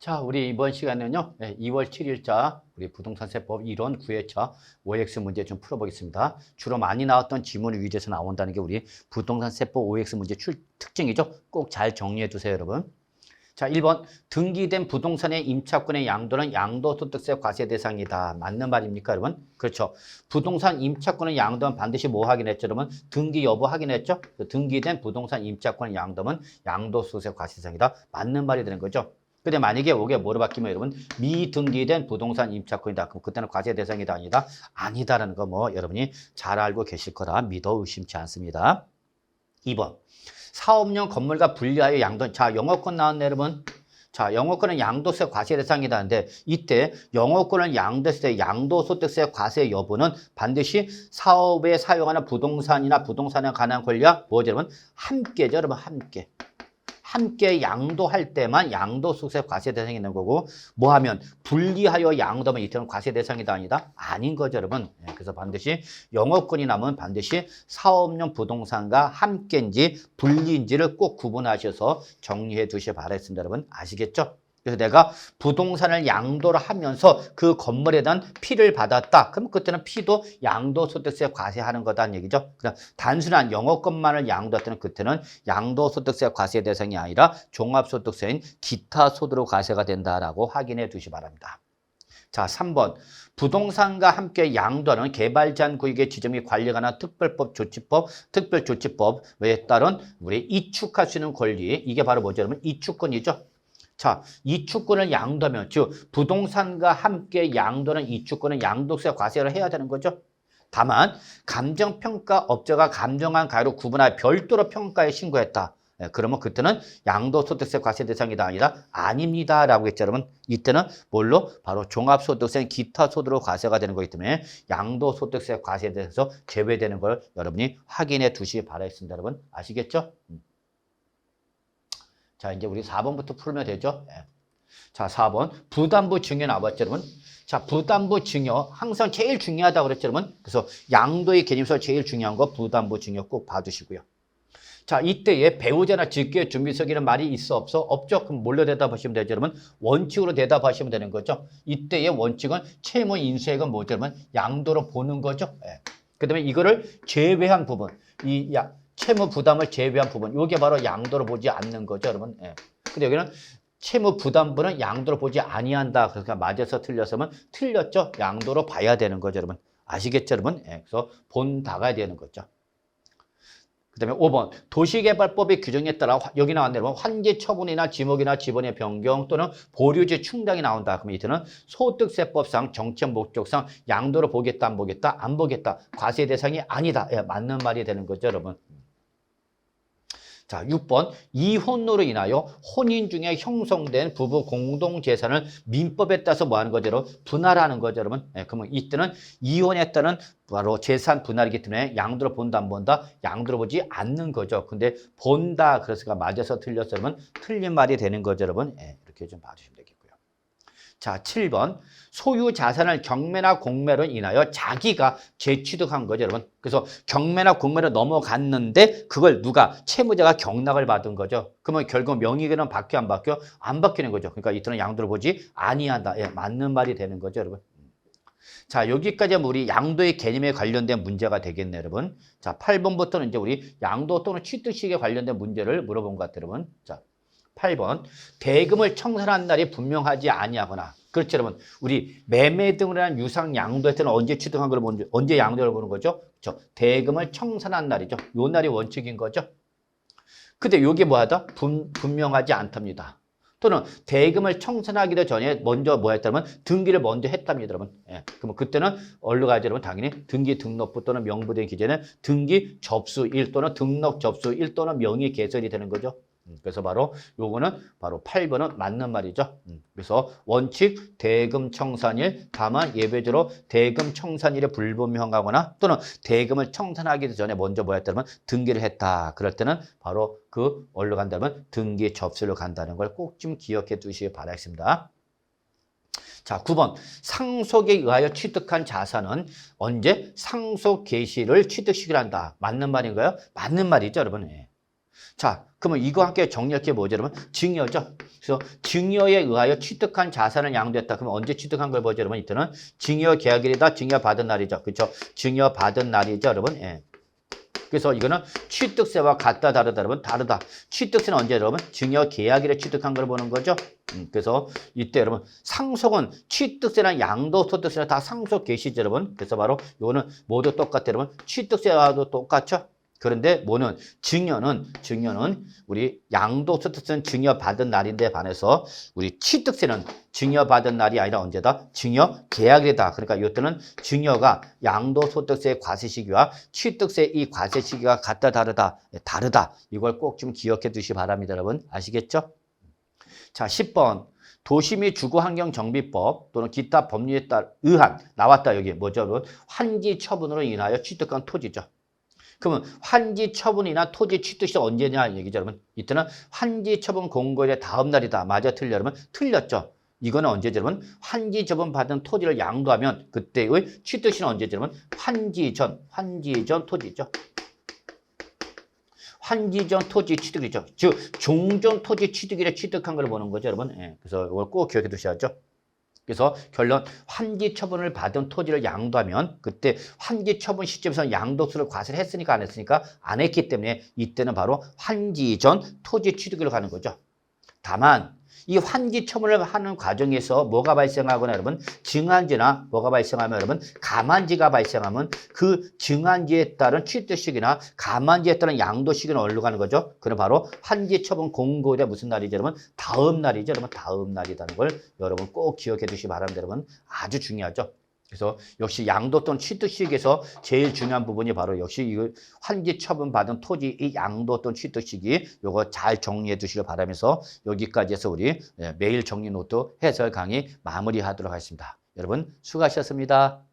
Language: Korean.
자, 우리 이번 시간에는요, 2월 7일자 우리 부동산세법 이론 9회차 OX 문제 좀 풀어보겠습니다. 주로 많이 나왔던 지문 위주에서 나온다는 게 우리 부동산세법 OX 문제 특징이죠. 꼭 잘 정리해 두세요, 여러분. 자, 1번 등기된 부동산의 임차권의 양도는 양도소득세 과세 대상이다. 맞는 말입니까, 여러분? 그렇죠. 부동산 임차권의 양도는 반드시 뭐 확인했죠, 여러분? 등기 여부 확인했죠? 등기된 부동산 임차권의 양도는 양도소득세 과세 대상이다. 맞는 말이 되는 거죠. 근데 만약에 오게 뭐로 바뀌면 여러분 미등기된 부동산 임차권이다. 그럼 그때는 과세 대상이다 아니다? 아니다라는 거 뭐 여러분이 잘 알고 계실 거라 믿어 의심치 않습니다. 2번 사업용 건물과 분리하여 양도. 자, 영업권 나왔네 여러분. 자, 영업권은 양도세 과세 대상이다 하는데 이때 영업권을 양도했을 때 양도소득세 과세 여부는 반드시 사업에 사용하는 부동산이나 부동산에 관한 권리와 뭐죠 여러분? 함께죠 여러분. 함께 양도할 때만 양도소득세 과세 대상이 있는 거고 뭐 하면 분리하여 양도하면 이때는 과세 대상이다 아니다? 아닌 거죠 여러분. 그래서 반드시 영업권이 남으면 반드시 사업용 부동산과 함께인지 분리인지를 꼭 구분하셔서 정리해 두시기 바라겠습니다. 여러분 아시겠죠? 그래서 내가 부동산을 양도를 하면서 그 건물에 대한 피를 받았다. 그럼 그때는 피도 양도소득세 과세하는 거다는 얘기죠. 그냥 단순한 영업권만을 양도할 때는 그때는 양도소득세 과세 대상이 아니라 종합소득세인 기타 소득으로 과세가 된다라고 확인해 두시기 바랍니다. 자, 3번. 부동산과 함께 양도하는 개발 제한 구역의 지정 및 관리에 관한 특별법, 조치법, 특별조치법에 따른 우리 이축할 수 있는 권리. 이게 바로 뭐죠, 여러분? 이축권이죠. 자, 이축권을 양도하면 즉 부동산과 함께 양도하는 이축권은 양도세 과세를 해야 되는 거죠. 다만 감정평가 업자가 감정한 가로 구분하여 별도로 평가에 신고했다. 그러면 그때는 양도소득세 과세 대상이다 아니라 아닙니다 라고 했죠 여러분. 이때는 뭘로? 바로 종합소득세 기타 소득으로 과세가 되는 거기 때문에 양도소득세 과세에 대해서 제외되는 걸 여러분이 확인해 두시기 바라겠습니다. 여러분 아시겠죠? 자, 이제 우리 4번부터 풀면 되죠? 자, 4번. 부담부 증여 나왔죠, 여러분? 자, 부담부 증여. 항상 제일 중요하다고 그랬죠, 여러분? 그래서 양도의 개념에서 제일 중요한 거 부담부 증여 꼭 봐두시고요. 자, 이때에 배우자나 직계 준비서기는 말이 있어, 없어? 없죠? 그럼 뭘로 대답하시면 되죠, 여러분? 원칙으로 대답하시면 되는 거죠. 이때의 원칙은 채무 인수액은 뭐죠, 여러분? 양도로 보는 거죠. 그 다음에 이거를 제외한 부분. 채무 부담을 제외한 부분. 이게 바로 양도로 보지 않는 거죠, 여러분. 근데 여기는 채무 부담부는 양도로 보지 아니한다. 그러니까 맞아서 틀렸으면 틀렸죠. 양도로 봐야 되는 거죠, 여러분. 아시겠죠, 여러분? 그래서 본다가 되는 거죠. 그 다음에 5번. 도시개발법의 규정에 따라 여기 나왔네. 환지 처분이나 지목이나 지번의 변경 또는 보류지 충당이 나온다. 그러면 이때는 소득세법상 정책 목적상 양도로 보겠다, 안 보겠다, 안 보겠다. 과세 대상이 아니다. 맞는 말이 되는 거죠, 여러분. 자, 6번. 이혼으로 인하여 혼인 중에 형성된 부부 공동재산을 민법에 따라서 뭐 하는 거죠? 분할하는 거죠, 여러분. 그러면 이때는 이혼에 따른 바로 재산 분할이기 때문에 양도로 본다, 안 본다? 양도로 보지 않는 거죠. 근데 본다, 그래서 맞아서 틀렸어, 여러분. 틀린 말이 되는 거죠, 여러분. 이렇게 좀 봐주시면 되겠고요. 자, 7번. 소유 자산을 경매나 공매로 인하여 자기가 재취득한 거죠, 여러분. 그래서 경매나 공매로 넘어갔는데 그걸 누가 채무자가 경락을 받은 거죠. 그러면 결국 명의는 바뀌어 안 바뀌어? 안 바뀌는 거죠. 그러니까 이때는 양도를 보지 아니한다. 맞는 말이 되는 거죠, 여러분. 자, 여기까지 우리 양도의 개념에 관련된 문제가 되겠네요, 여러분. 자, 8번부터는 이제 우리 양도 또는 취득식에 관련된 문제를 물어본 것 같아요, 여러분. 자, 8번. 대금을 청산한 날이 분명하지 아니하거나. 그렇죠, 여러분. 우리 매매 등을 한 유상 양도할 때는 언제 취득한 걸 먼저, 언제 양도를 보는 거죠? 그렇죠. 대금을 청산한 날이죠. 요 날이 원칙인 거죠. 근데 요게 뭐하다? 분명하지 않답니다. 또는 대금을 청산하기도 전에 먼저 뭐 했다면 등기를 먼저 했답니다, 여러분. 그러면 그때는 어디로 가야죠, 여러분? 당연히 등기 등록부 또는 명부된 기재는 등기 접수일 또는 등록 접수일 또는 명의 개설이 되는 거죠. 그래서 바로 요거는 바로 8번은 맞는 말이죠. 그래서 원칙 대금 청산일, 다만 예외적으로 대금 청산일에 불분명하거나 또는 대금을 청산하기 전에 먼저 뭐 했다면 등기를 했다. 그럴 때는 바로 그 어디로 간다면 등기 접수로 간다는 걸 꼭 좀 기억해 두시기 바라겠습니다. 자, 9번. 상속에 의하여 취득한 자산은 언제 상속 개시를 취득시키려 한다. 맞는 말인가요? 맞는 말이죠, 여러분. 자, 그러면 이거 함께 정리할 게 뭐죠, 여러분? 증여죠. 그래서 증여에 의하여 취득한 자산을 양도했다. 그러면 언제 취득한 걸 보죠, 여러분? 이때는 증여 계약일이다. 증여받은 날이죠. 그렇죠? 증여받은 날이죠, 여러분. 예. 그래서 이거는 취득세와 같다, 다르다, 여러분. 다르다. 취득세는 언제, 여러분? 증여 계약일에 취득한 걸 보는 거죠. 그래서 이때 여러분 상속은 취득세나 양도소득세나 다 상속 계시죠, 여러분. 그래서 바로 이거는 모두 똑같아요, 여러분. 취득세와도 똑같죠. 그런데 뭐는 증여는 우리 양도소득세는 증여받은 날인데 반해서 우리 취득세는 증여받은 날이 아니라 언제다? 증여 계약이다. 그러니까 이때는 증여가 양도소득세 과세 시기와 취득세 이 과세 시기가 같다, 다르다. 다르다. 이걸 꼭 좀 기억해 두시기 바랍니다, 여러분. 아시겠죠? 자, 10번. 도시 및 주거환경정비법 또는 기타 법률에 따라 의한 나왔다. 여기 뭐죠, 여러분? 환지 처분으로 인하여 취득한 토지죠. 그러면 환지 처분이나 토지 취득이 언제냐 얘기죠, 여러분. 이때는 환지 처분 공고일의 다음 날이다. 맞아, 틀려, 여러분? 틀렸죠. 이거는 언제죠, 여러분? 환지 처분 받은 토지를 양도하면 그때의 취득시는 언제죠, 여러분? 환지 전 토지죠. 환지 전 토지 취득이죠. 즉 종전 토지 취득일에 취득한 걸 보는 거죠, 여러분. 예, 그래서 이걸 꼭 기억해 두셔야죠. 그래서 결론 환지 처분을 받은 토지를 양도하면 그때 환지 처분 시점에서 양도세를 과세를 했으니까 안 했으니까 안 했기 때문에 이때는 바로 환지 전 토지 취득으로 가는 거죠. 다만 이 환지 처분을 하는 과정에서 뭐가 발생하거나 여러분 증안지나 뭐가 발생하면 여러분 가만지가 발생하면 그 증안지에 따른 취득시기나 가만지에 따른 양도시기는 어디로 가는 거죠? 그럼 바로 환지 처분 공고일의 무슨 날이죠, 여러분? 다음 날이죠, 여러분. 다음 날이라는 걸 여러분 꼭 기억해 두시기 바랍니다, 여러분. 아주 중요하죠. 그래서 역시 양도 또는 취득시기에서 제일 중요한 부분이 바로 역시 이 환지 처분 받은 토지 이 양도 또는 취득시기 요거 잘 정리해 두시길 바라면서 여기까지 해서 우리 매일 정리 노트 해설 강의 마무리하도록 하겠습니다. 여러분 수고하셨습니다.